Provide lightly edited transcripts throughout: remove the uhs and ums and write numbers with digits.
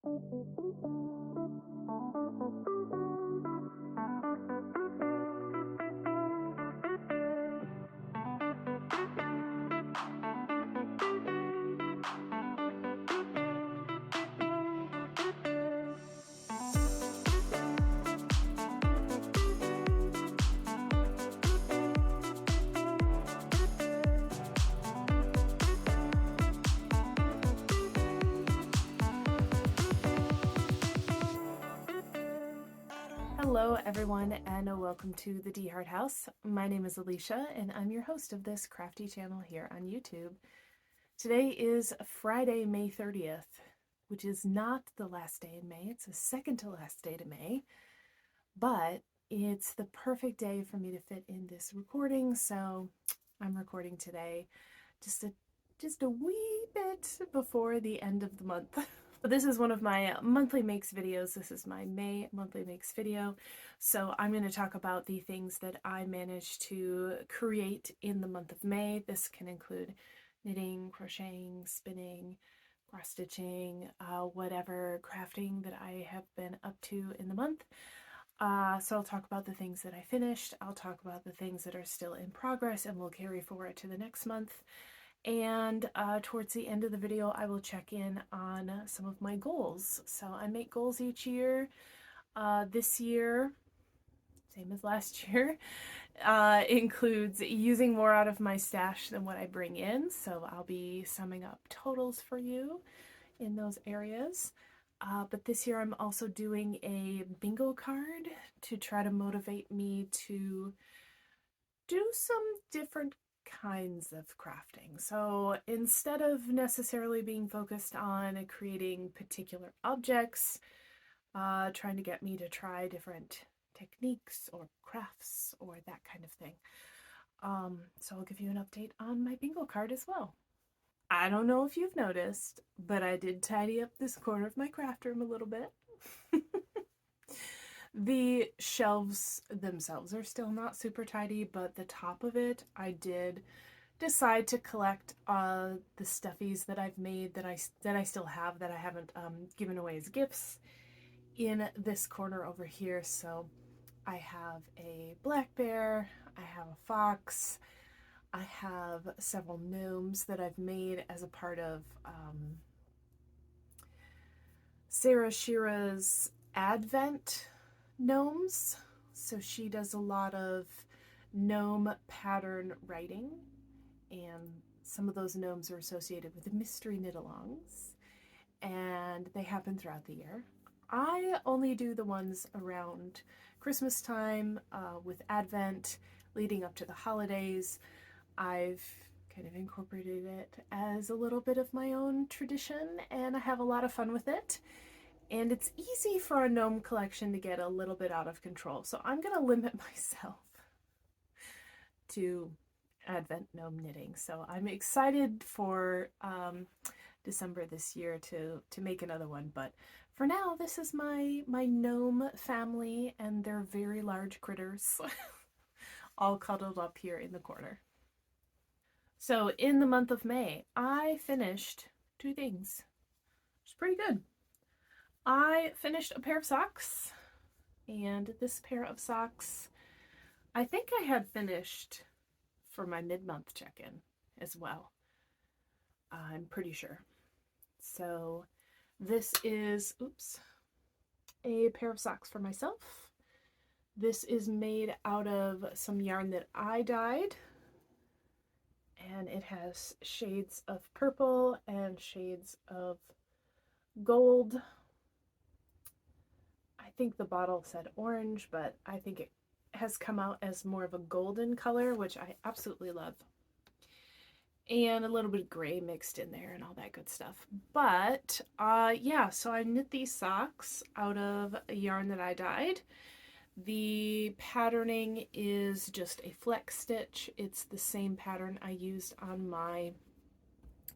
Hello everyone and welcome to the DeHart house. My name is Alicia and I'm your host of this crafty channel here on YouTube. Today is Friday, May 30th, which is not the last day in May. It's the second to last day to May, but it's the perfect day for me to fit in this recording, so I'm recording today just a wee bit before the end of the month. But this is one of my monthly makes videos. This is my May monthly makes video. So I'm going to talk about the things that I managed to create in the month of May. This can include knitting, crocheting, spinning, cross stitching, whatever crafting that I have been up to in the month. So I'll talk about the things that I finished. I'll talk about the things that are still in progress and will carry forward to the next month. And towards the end of the video, I will check in on some of my goals. So I make goals each year. This year, same as last year, includes using more out of my stash than what I bring in. So I'll be summing up totals for you in those areas. But this year I'm also doing a bingo card to try to motivate me to do some different kinds of crafting. So instead of necessarily being focused on creating particular objects, trying to get me to try different techniques or crafts or that kind of thing. So I'll give you an update on my bingo card as well. I don't know if you've noticed, but I did tidy up this corner of my craft room a little bit. The shelves themselves are still not super tidy, but the top of it, I did decide to collect the stuffies that I've made that I still have that I haven't given away as gifts in this corner over here. So I have a black bear, I have a fox, I have several gnomes that I've made as a part of Sarah Shira's Advent gnomes. So she does a lot of gnome pattern writing, and some of those gnomes are associated with the mystery knit-alongs, and they happen throughout the year. I only do the ones around Christmas time, with Advent, leading up to the holidays. I've kind of incorporated it as a little bit of my own tradition, and I have a lot of fun with it. And it's easy for a gnome collection to get a little bit out of control, so I'm going to limit myself to Advent gnome knitting. So I'm excited for December this year to make another one, but for now this is my gnome family, and they're very large critters all cuddled up here in the corner. So in the month of May, I finished two things. It's pretty good. I finished a pair of socks, and this pair of socks I think I had finished for my mid-month check-in as well. I'm pretty sure. So this is, a pair of socks for myself. This is made out of some yarn that I dyed, and it has shades of purple and shades of gold. I think the bottle said orange, but I think it has come out as more of a golden color, which I absolutely love. And a little bit of gray mixed in there and all that good stuff. But yeah, so I knit these socks out of a yarn that I dyed. The patterning is just a flex stitch. It's the same pattern I used on my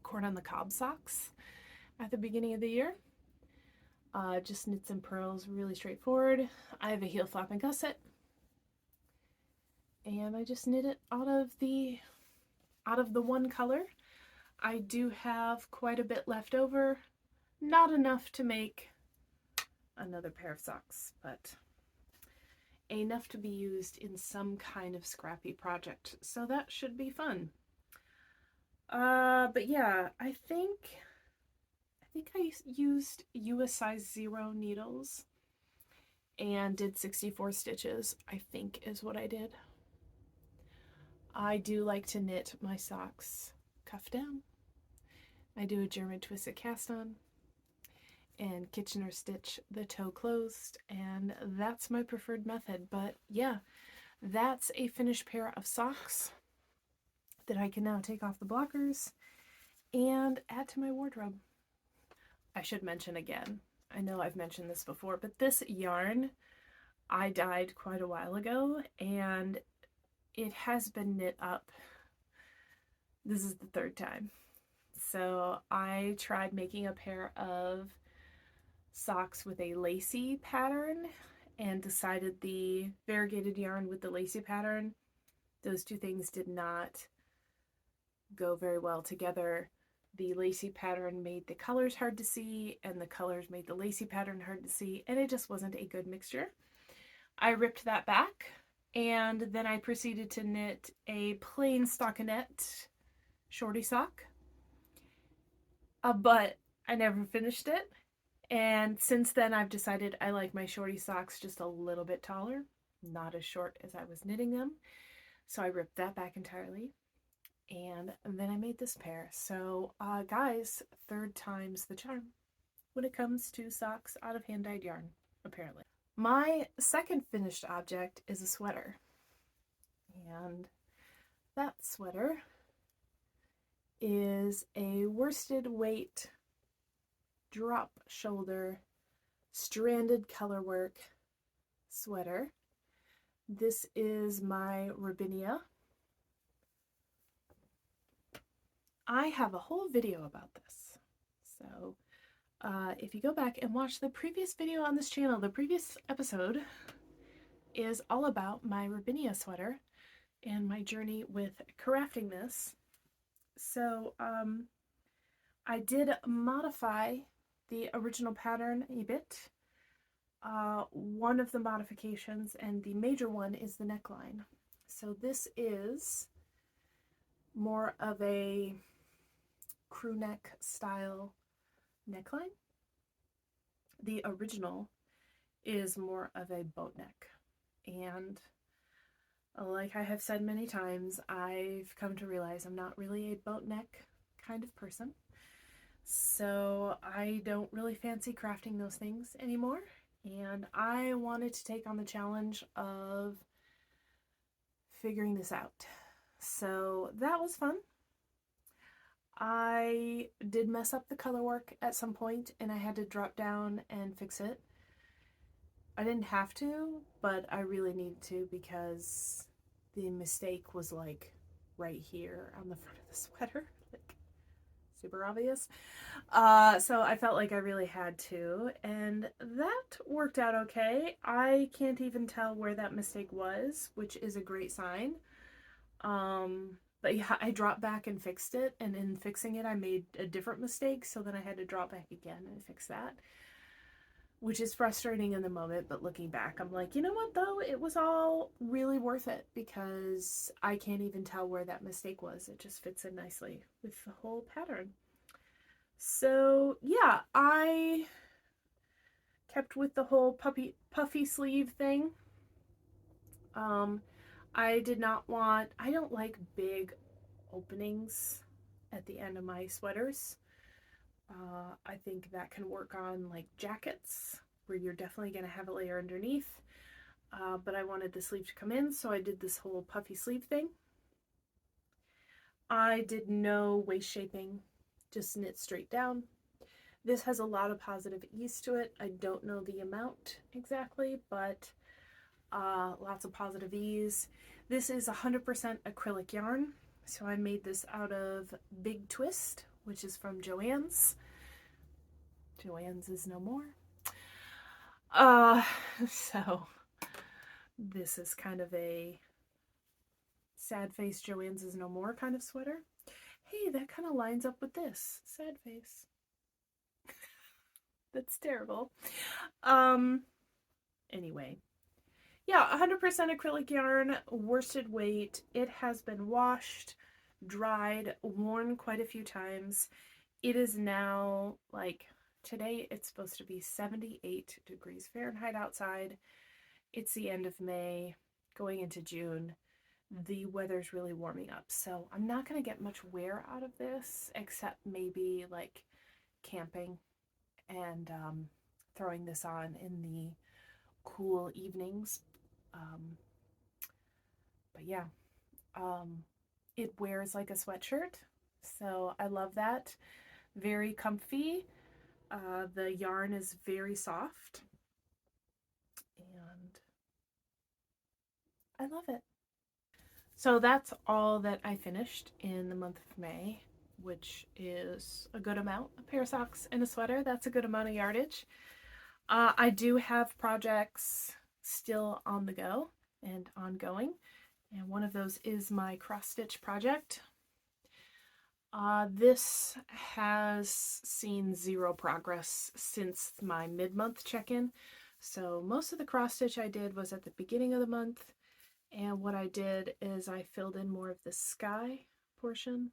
corn on the cob socks at the beginning of the year. Just knits and purls, really straightforward. I have a heel flap and gusset, and I just knit it out of the one color. I do have quite a bit left over, not enough to make another pair of socks, but enough to be used in some kind of scrappy project, so that should be fun. But yeah, I think I used US size 0 needles and did 64 stitches, I think is what I did. I do like to knit my socks cuff down. I do a German twisted cast on and Kitchener stitch the toe closed, and that's my preferred method. But yeah, that's a finished pair of socks that I can now take off the blockers and add to my wardrobe. I should mention again, I know I've mentioned this before, but this yarn I dyed quite a while ago, and it has been knit up. This is the third time. So I tried making a pair of socks with a lacy pattern and decided the variegated yarn with the lacy pattern, those two things did not go very well together. The lacy pattern made the colors hard to see, and the colors made the lacy pattern hard to see, and it just wasn't a good mixture. I ripped that back, and then I proceeded to knit a plain stockinette shorty sock, but I never finished it. And since then, I've decided I like my shorty socks just a little bit taller, not as short as I was knitting them. So I ripped that back entirely. And then I made this pair. So, guys, third time's the charm when it comes to socks out of hand-dyed yarn, apparently. My second finished object is a sweater. And that sweater is a worsted weight drop shoulder stranded colorwork sweater. This is my Ravelry. I have a whole video about this, so if you go back and watch the previous video on this channel, the previous episode is all about my Ravelry sweater and my journey with crafting this. So I did modify the original pattern a bit. One of the modifications, and the major one, is the neckline. So this is more of a crew neck style neckline. The original is more of a boat neck. And like I have said many times, I've come to realize I'm not really a boat neck kind of person. So I don't really fancy crafting those things anymore. And I wanted to take on the challenge of figuring this out. So that was fun. I did mess up the color work at some point, and I had to drop down and fix it. I didn't have to, but I really needed to because the mistake was like right here on the front of the sweater. Like, super obvious. So I felt like I really had to, and that worked out okay. I can't even tell where that mistake was, which is a great sign. But yeah, I dropped back and fixed it, and in fixing it I made a different mistake, so then I had to drop back again and fix that, which is frustrating in the moment, but looking back I'm like, you know what though, it was all really worth it because I can't even tell where that mistake was. It just fits in nicely with the whole pattern. So yeah, I kept with the whole puffy sleeve thing. I don't like big openings at the end of my sweaters. I think that can work on like jackets where you're definitely going to have a layer underneath. But I wanted the sleeve to come in, so I did this whole puffy sleeve thing. I did no waist shaping, just knit straight down. This has a lot of positive ease to it. I don't know the amount exactly, but lots of positive ease. This is 100% acrylic yarn, so I made this out of Big Twist, which is from Joann's. Joann's is no more. So this is kind of a sad face Joann's is no more kind of sweater. Hey, that kind of lines up with this. Sad face. That's terrible. Anyway. Yeah, 100% acrylic yarn, worsted weight. It has been washed, dried, worn quite a few times. It is now, like, today it's supposed to be 78 degrees Fahrenheit outside. It's the end of May, going into June. The weather's really warming up, so I'm not going to get much wear out of this, except maybe, like, camping and throwing this on in the cool evenings. Um, but yeah, it wears like a sweatshirt, so I love that. Very comfy. The yarn is very soft, and I love it. So that's all that I finished in the month of May, which is a good amount. A pair of socks and a sweater, that's a good amount of yardage. I do have projects still on the go and ongoing, and one of those is my cross stitch project. This has seen zero progress since my mid-month check-in. So most of the cross stitch I did was at the beginning of the month, and what I did is I filled in more of the sky portion,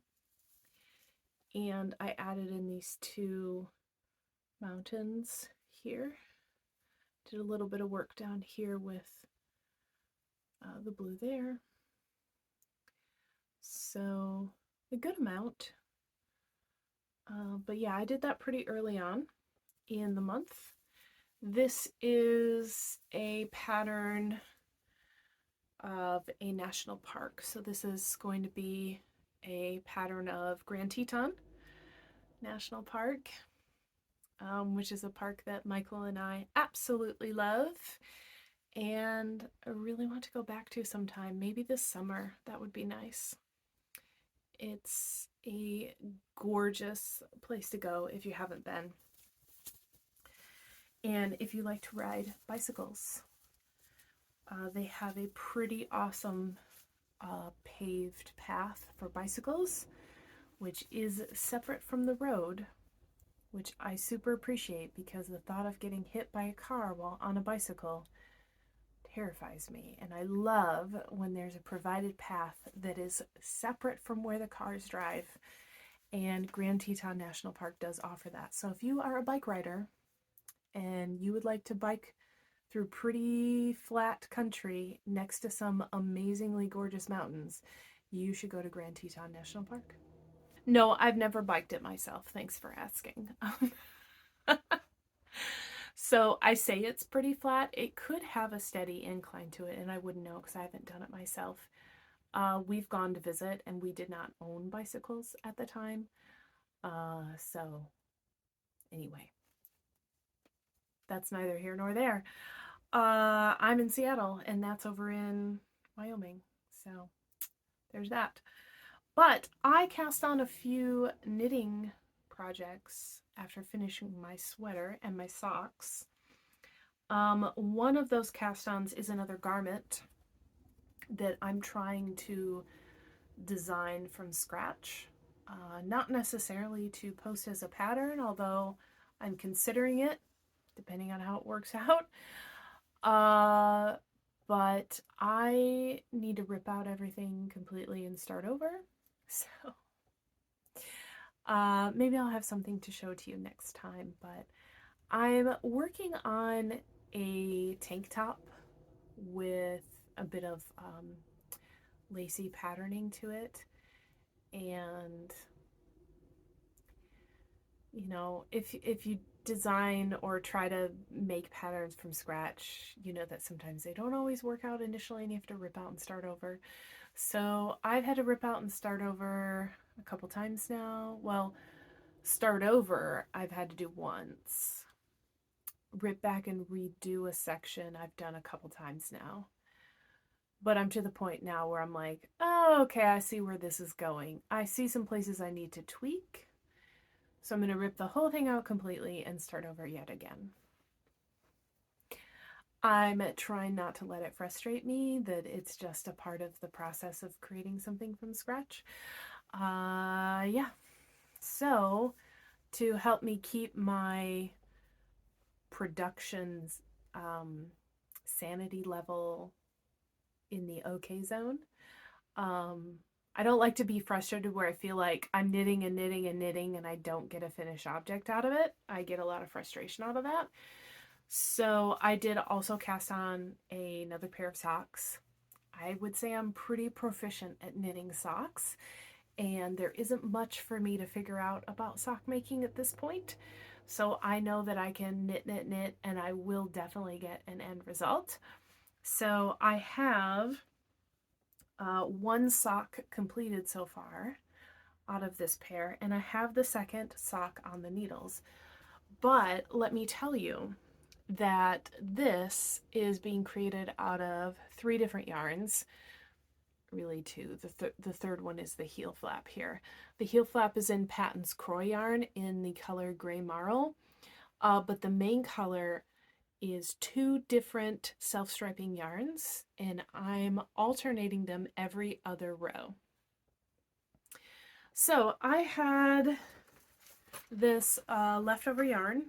and I added in these two mountains here. Did a little bit of work down here with the blue there. So a good amount. But yeah, I did that pretty early on in the month. This is a pattern of a national park. So this is going to be a pattern of Grand Teton National Park, which is a park that Michael and I absolutely love and I really want to go back to sometime. Maybe this summer. That would be nice. It's a gorgeous place to go if you haven't been. And if you like to ride bicycles, they have a pretty awesome paved path for bicycles, which is separate from the road, which I super appreciate because the thought of getting hit by a car while on a bicycle terrifies me. And I love when there's a provided path that is separate from where the cars drive. And Grand Teton National Park does offer that. So if you are a bike rider and you would like to bike through pretty flat country next to some amazingly gorgeous mountains, you should go to Grand Teton National Park. No, I've never biked it myself. Thanks for asking. So I say it's pretty flat. It could have a steady incline to it, and I wouldn't know because I haven't done it myself. We've gone to visit, and we did not own bicycles at the time. So anyway, that's neither here nor there. I'm in Seattle, and that's over in Wyoming. So there's that. But I cast on a few knitting projects after finishing my sweater and my socks. One of those cast-ons is another garment that I'm trying to design from scratch. Not necessarily to post as a pattern, although I'm considering it, depending on how it works out. But I need to rip out everything completely and start over. So maybe I'll have something to show to you next time. But I'm working on a tank top with a bit of lacy patterning to it. And you know, if you design or try to make patterns from scratch, you know that sometimes they don't always work out initially and you have to rip out and start over. So I've had to rip out and start over a couple times now. Well, start over I've had to do once. Rip back and redo a section I've done a couple times now. But I'm to the point now where I'm like, oh, okay, I see where this is going. I see some places I need to tweak. So I'm going to rip the whole thing out completely and start over yet again. I'm trying not to let it frustrate me that it's just a part of the process of creating something from scratch. Yeah. So to help me keep my production's sanity level in the okay zone. I don't like to be frustrated where I feel like I'm knitting and knitting and knitting and I don't get a finished object out of it. I get a lot of frustration out of that. So I did also cast on another pair of socks. I would say I'm pretty proficient at knitting socks, and there isn't much for me to figure out about sock making at this point. So I know that I can knit, knit, knit, and I will definitely get an end result. So I have one sock completed so far out of this pair, and I have the second sock on the needles. But let me tell you that this is being created out of 3 different yarns, really 2. The third one is the heel flap here. The heel flap is in Patton's Croy yarn in the color Gray Marl, but the main color is 2 different self-striping yarns, and I'm alternating them every other row. So I had this leftover yarn,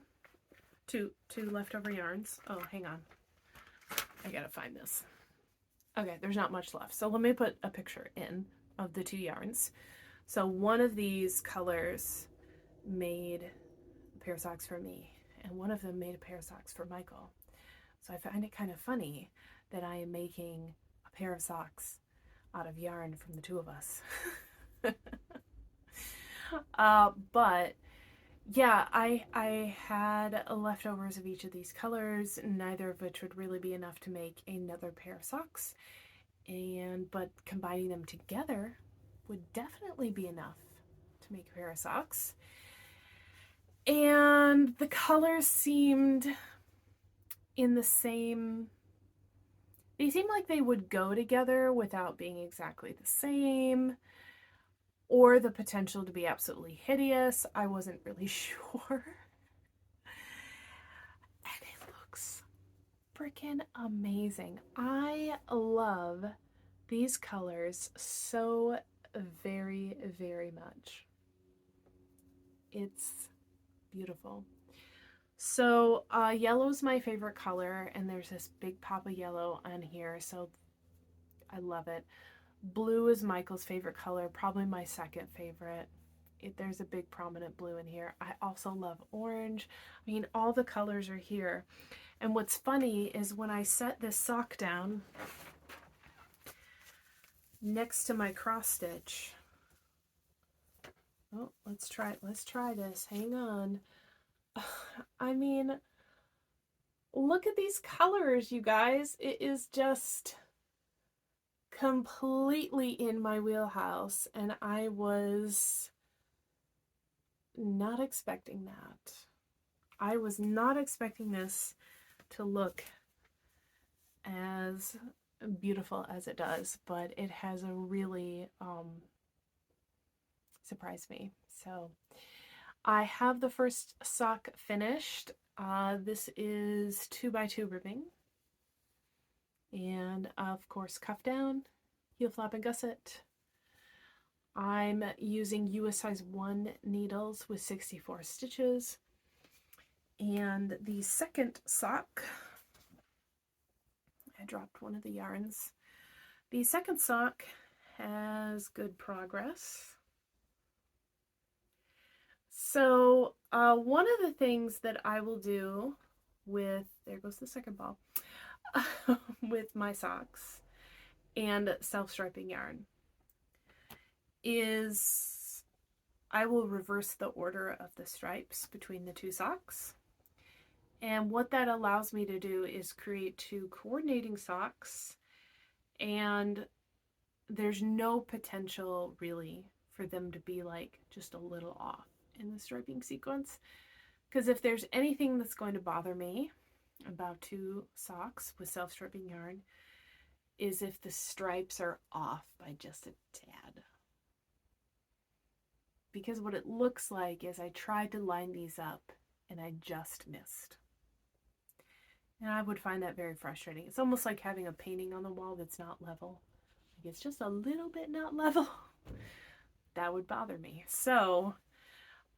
two leftover yarns. Oh, hang on. I gotta find this. Okay, there's not much left. So let me put a picture in of the 2 yarns. So one of these colors made a pair of socks for me, and one of them made a pair of socks for Michael. So I find it kind of funny that I am making a pair of socks out of yarn from the 2 of us. But yeah, I had leftovers of each of these colors, neither of which would really be enough to make another pair of socks. But combining them together would definitely be enough to make a pair of socks. And the colors seemed in the same, they seemed like they would go together without being exactly the same, or the potential to be absolutely hideous. I wasn't really sure. And it looks freaking amazing. I love these colors so very, very much. It's beautiful. So yellow's my favorite color, and there's this big pop of yellow on here, so I love it. Blue is Michael's favorite color, probably my second favorite. There's a big prominent blue in here. I also love orange. I mean, all the colors are here. And what's funny is when I set this sock down next to my cross stitch. Oh, let's try this. Hang on. I mean, look at these colors, you guys. It is just completely in my wheelhouse, and I was not expecting that. I was not expecting this to look as beautiful as it does, but it has a really surprised me. So I have the first sock finished. This is 2x2 ribbing, and of course cuff down, heel flap and gusset. I'm using US size 1 needles with 64 stitches. And the second sock, I dropped one of the yarns. The second sock has good progress. So one of the things that I will do with, there goes the second ball, with my socks and self-striping yarn is I will reverse the order of the stripes between the 2 socks. And what that allows me to do is create 2 coordinating socks, and there's no potential really for them to be like just a little off in the striping sequence. Because if there's anything that's going to bother me about 2 socks with self-striping yarn is if the stripes are off by just a tad. Because what it looks like is I tried to line these up and I just missed. And I would find that very frustrating. It's almost like having a painting on the wall that's not level. Like it's just a little bit not level. That would bother me. So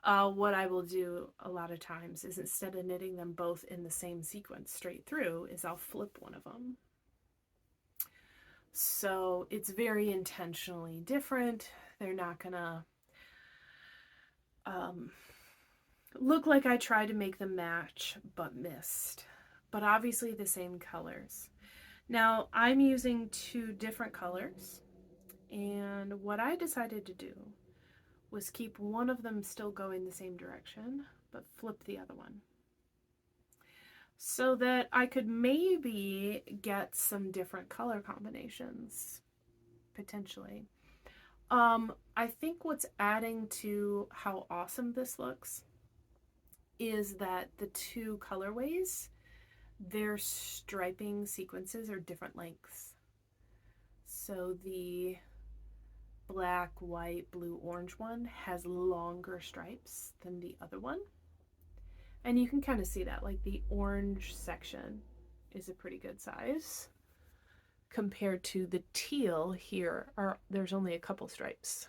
what I will do a lot of times is, instead of knitting them both in the same sequence straight through, is I'll flip one of them. So it's very intentionally different. They're not gonna look like I tried to make them match but missed, but obviously the same colors. Now I'm using 2 different colors, and what I decided to do was keep one of them still going the same direction, but flip the other one, so that I could maybe get some different color combinations, potentially. I think what's adding to how awesome this looks is that the 2 colorways, their striping sequences are different lengths. So the black, white, blue, orange one has longer stripes than the other one. And you can kind of see that, like the orange section is a pretty good size compared to the teal here. There's only a couple stripes,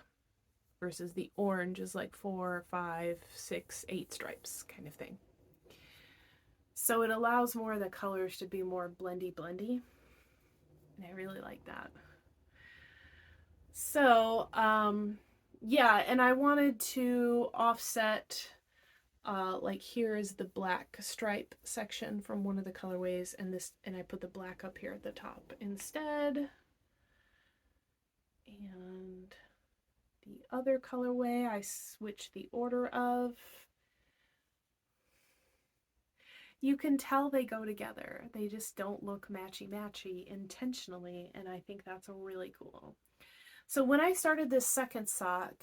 versus the orange is like 4, 5, 6, 8 stripes kind of thing. So it allows more of the colors to be more blendy, and I really like that. So yeah, and I wanted to offset, like here is the black stripe section from one of the colorways, and I put the black up here at the top instead. And the other colorway, I switched the order of. You can tell they go together. They just don't look matchy-matchy intentionally, and I think that's really cool. So when I started this second sock,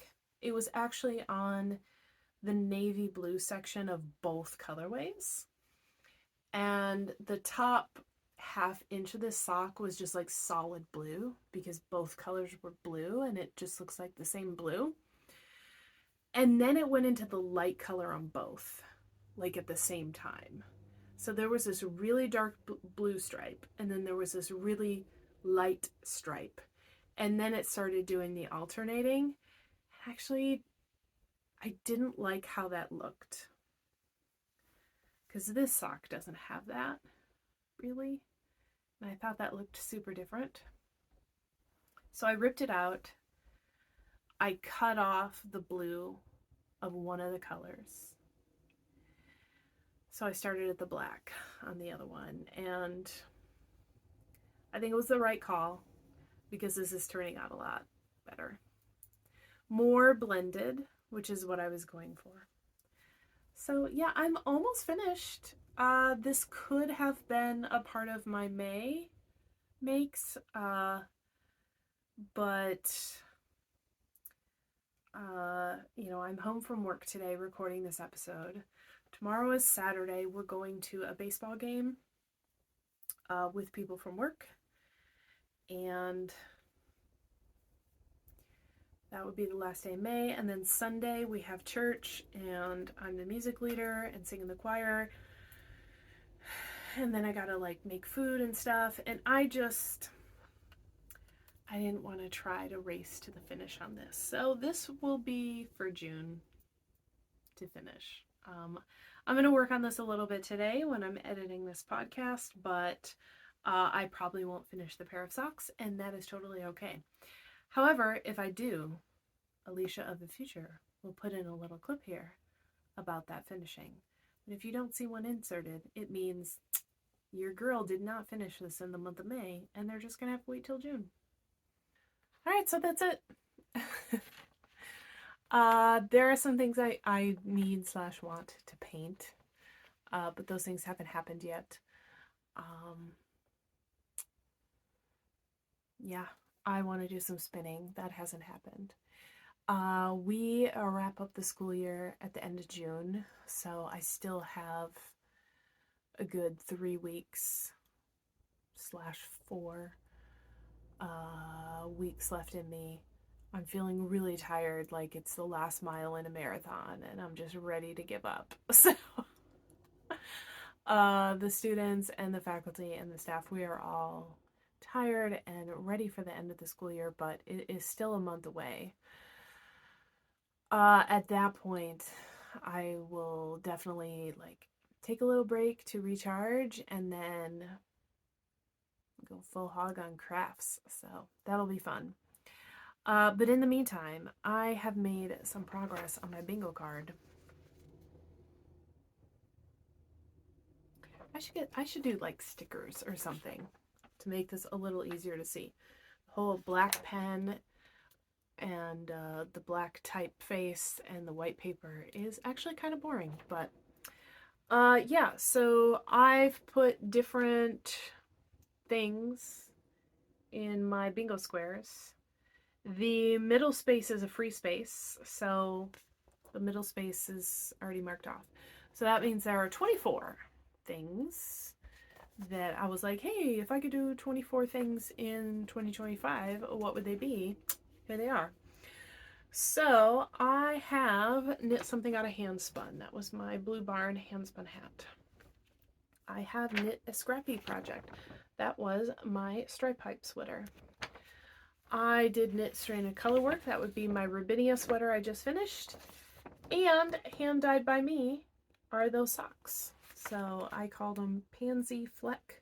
it was actually on the navy blue section of both colorways. And the top ½ inch of this sock was just like solid blue, because both colors were blue and it just looks like the same blue. And then it went into the light color on both, like at the same time. So there was this really dark blue stripe, and then there was this really light stripe. And then it started doing the alternating. Actually, I didn't like how that looked, because this sock doesn't have that, really. And I thought that looked super different. So I ripped it out. I cut off the blue of one of the colors. So I started at the black on the other one, and I think it was the right call, because this is turning out a lot better. More blended, which is what I was going for. So yeah, I'm almost finished. This could have been a part of my May makes, but you know, I'm home from work today recording this episode. Tomorrow is Saturday. We're going to a baseball game with people from work, and that would be the last day of May. And then Sunday we have church, and I'm the music leader and sing in the choir. And then I gotta like make food and stuff, and I didn't want to try to race to the finish on this. So this will be for June to finish. I'm going to work on this a little bit today when I'm editing this podcast, but I probably won't finish the pair of socks, and that is totally okay. However, if I do, Alicia of the future will put in a little clip here about that finishing. But if you don't see one inserted, it means your girl did not finish this in the month of May, and they're just going to have to wait till June. All right, so that's it. There are some things I need/want to paint, but those things haven't happened yet. Yeah, I want to do some spinning. That hasn't happened. We wrap up the school year at the end of June, so I still have a good 3 weeks/4 weeks left in me. I'm feeling really tired, like it's the last mile in a marathon, and I'm just ready to give up. So the students and the faculty and the staff, we are all tired and ready for the end of the school year, but it is still a month away. At that point, I will definitely like take a little break to recharge and then go full hog on crafts. So that'll be fun. But in the meantime, I have made some progress on my bingo card. I should do like stickers or something to make this a little easier to see. The whole black pen and the black typeface and the white paper is actually kind of boring, but yeah, so I've put different things in my bingo squares. The middle space is a free space, so the middle space is already marked off. So that means there are 24 things that I was like, hey, if I could do 24 things in 2025, what would they be? Here they are. So I have knit something out of handspun. That was my Blue Barn handspun hat. I have knit a scrappy project. That was my stripe pipe sweater. I did knit stranded color work. That would be my Rubinia sweater I just finished. And hand dyed by me are those socks. So I called them Pansy Fleck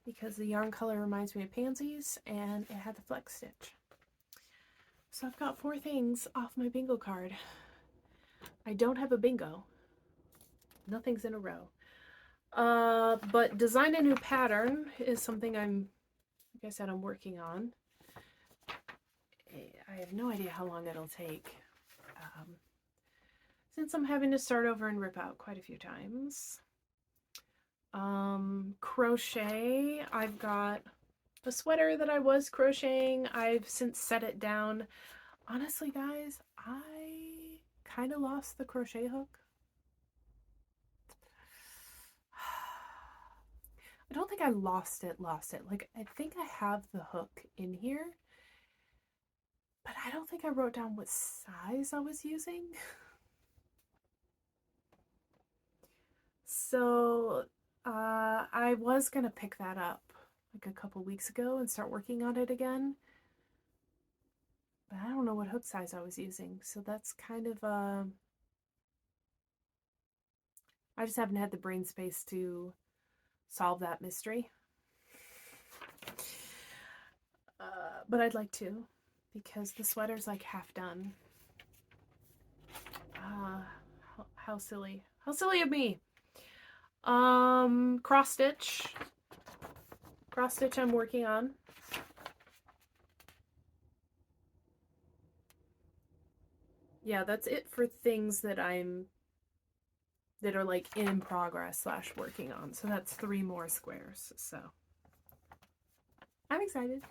because the yarn color reminds me of pansies and it had the fleck stitch. So I've got 4 things off my bingo card. I don't have a bingo. Nothing's in a row. But design a new pattern is something like I said, I'm working on. I have no idea how long it'll take. Since I'm having to start over and rip out quite a few times. Crochet, I've got a sweater that I was crocheting. I've since set it down. Honestly, guys, I kind of lost the crochet hook. I don't think I lost it. Like, I think I have the hook in here, but I don't think I wrote down what size I was using. So, I was gonna pick that up like a couple weeks ago and start working on it again. But I don't know what hook size I was using, so that's kind of I just haven't had the brain space to solve that mystery. But I'd like to, because the sweater's like half done. How silly. How silly of me. Cross stitch. Cross stitch I'm working on. Yeah, that's it for things that are like in progress / working on. So that's 3 more squares. So I'm excited.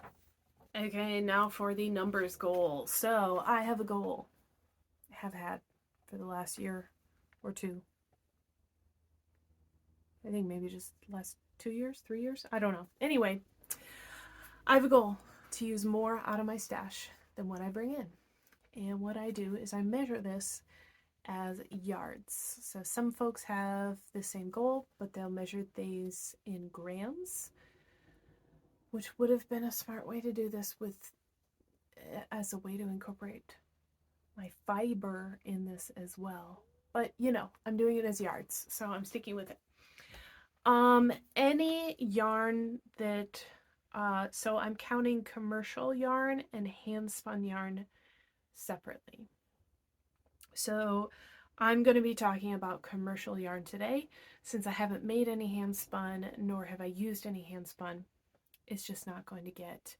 Okay, now for the numbers goal. So I have a goal. I have had for the last year or 2. I think maybe just last 2 years, 3 years. I don't know. Anyway, I have a goal to use more out of my stash than what I bring in. And what I do is I measure this as yards. So some folks have the same goal, but they'll measure these in grams, which would have been a smart way to do this as a way to incorporate my fiber in this as well. But you know, I'm doing it as yards, so I'm sticking with it. Any yarn that so I'm counting commercial yarn and hand spun yarn separately. So I'm going to be talking about commercial yarn today. Since I haven't made any hand spun, nor have I used any hand spun, it's just not going to get,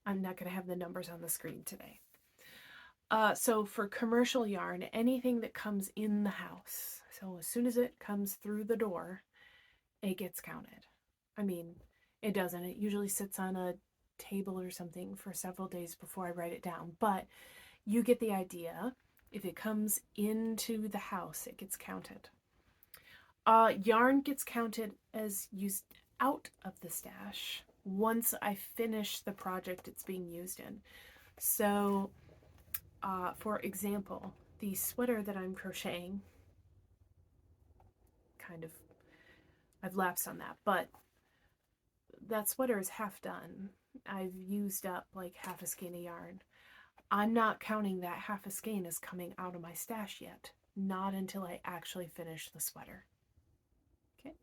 I'm not going to have the numbers on the screen today. So for commercial yarn, anything that comes in the house, so as soon as it comes through the door, it gets counted. I mean, it doesn't. It usually sits on a table or something for several days before I write it down, but you get the idea. If it comes into the house, it gets counted. Yarn gets counted as used out of the stash once I finish the project it's being used in. So, for example, the sweater that I'm crocheting, I've lapsed on that, but that sweater is half done. I've used up like half a skein of yarn. I'm not counting that half a skein as coming out of my stash yet not until I actually finish the sweater. Okay.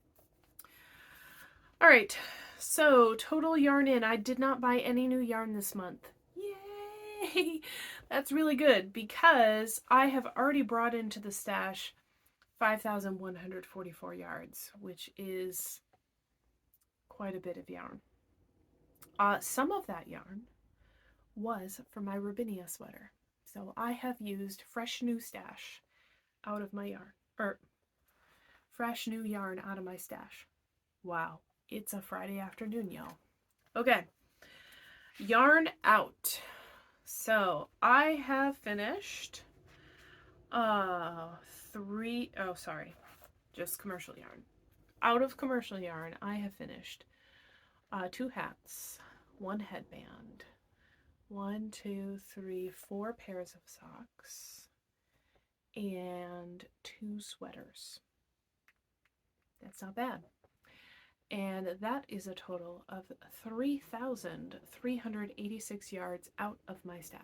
All right, so total yarn in. I did not buy any new yarn this month. Yay! That's really good because I have already brought into the stash 5,144 yards, which is quite a bit of yarn. Some of that yarn was for my Robinia sweater. So I have used fresh new stash out of my yarn, or fresh new yarn out of my stash. Wow, it's a Friday afternoon, y'all. Okay, yarn out. So I have finished just commercial yarn. Out of commercial yarn, I have finished 2 hats, 1 headband, 1, 2, 3, 4 pairs of socks, and 2 sweaters. That's not bad. And that is a total of 3,386 yards out of my stash.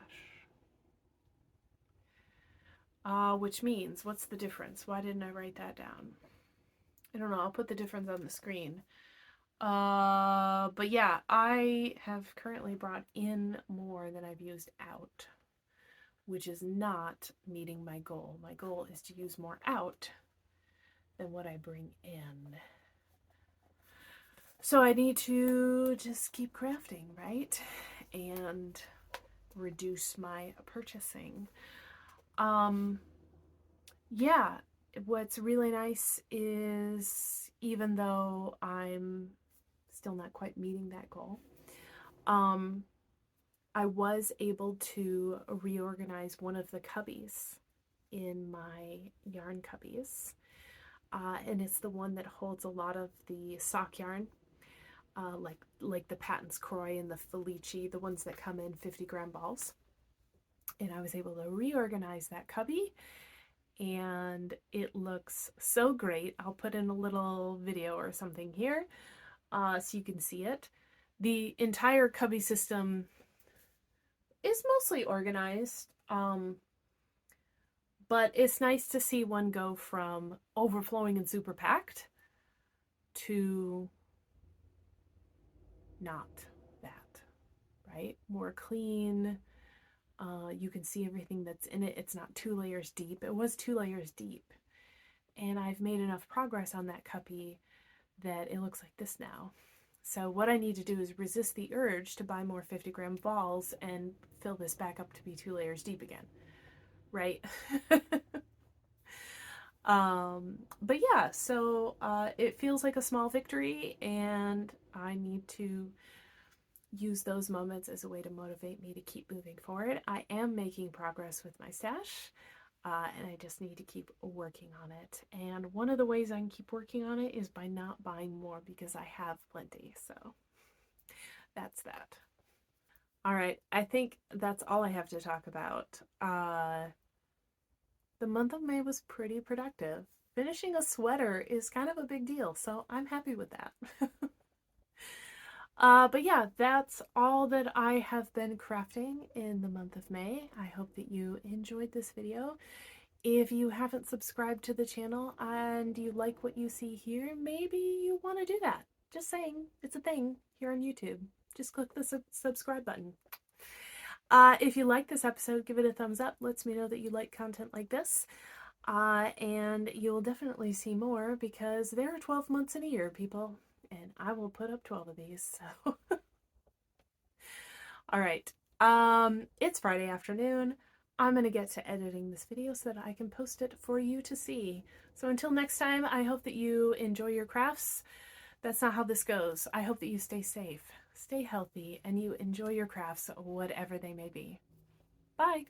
Which means, what's the difference? Why didn't I write that down? I don't know, I'll put the difference on the screen. But yeah, I have currently brought in more than I've used out, which is not meeting my goal. My goal is to use more out than what I bring in. So I need to just keep crafting, right? And reduce my purchasing. Yeah, what's really nice is even though I'm still not quite meeting that goal, I was able to reorganize one of the cubbies in my yarn cubbies. And it's the one that holds a lot of the sock yarn, like the Patton's Croy and the Felici, the ones that come in 50-gram balls. And I was able to reorganize that cubby, and it looks so great. I'll put in a little video or something here so you can see it. The entire cubby system is mostly organized, but it's nice to see one go from overflowing and super packed to not that, right? More clean. You can see everything that's in it. It's not 2 layers deep. It was 2 layers deep. And I've made enough progress on that cubby that it looks like this now. So what I need to do is resist the urge to buy more 50-gram balls and fill this back up to be 2 layers deep again, right? But yeah, so it feels like a small victory, and I need to use those moments as a way to motivate me to keep moving forward. I am making progress with my stash, and I just need to keep working on it. And one of the ways I can keep working on it is by not buying more, because I have plenty. So that's that. All right, I think that's all I have to talk about. The month of May was pretty productive. Finishing a sweater is kind of a big deal, so I'm happy with that. But yeah, that's all that I have been crafting in the month of May. I hope that you enjoyed this video. If you haven't subscribed to the channel and you like what you see here, maybe you want to do that. Just saying, it's a thing here on YouTube. Just click the subscribe button. If you like this episode, give it a thumbs up. Lets me know that you like content like this. And you'll definitely see more, because there are 12 months in a year, people. And I will put up 12 of these, so. All right. It's Friday afternoon. I'm going to get to editing this video so that I can post it for you to see. So until next time, I hope that you enjoy your crafts. That's not how this goes. I hope that you stay safe, stay healthy, and you enjoy your crafts, whatever they may be. Bye.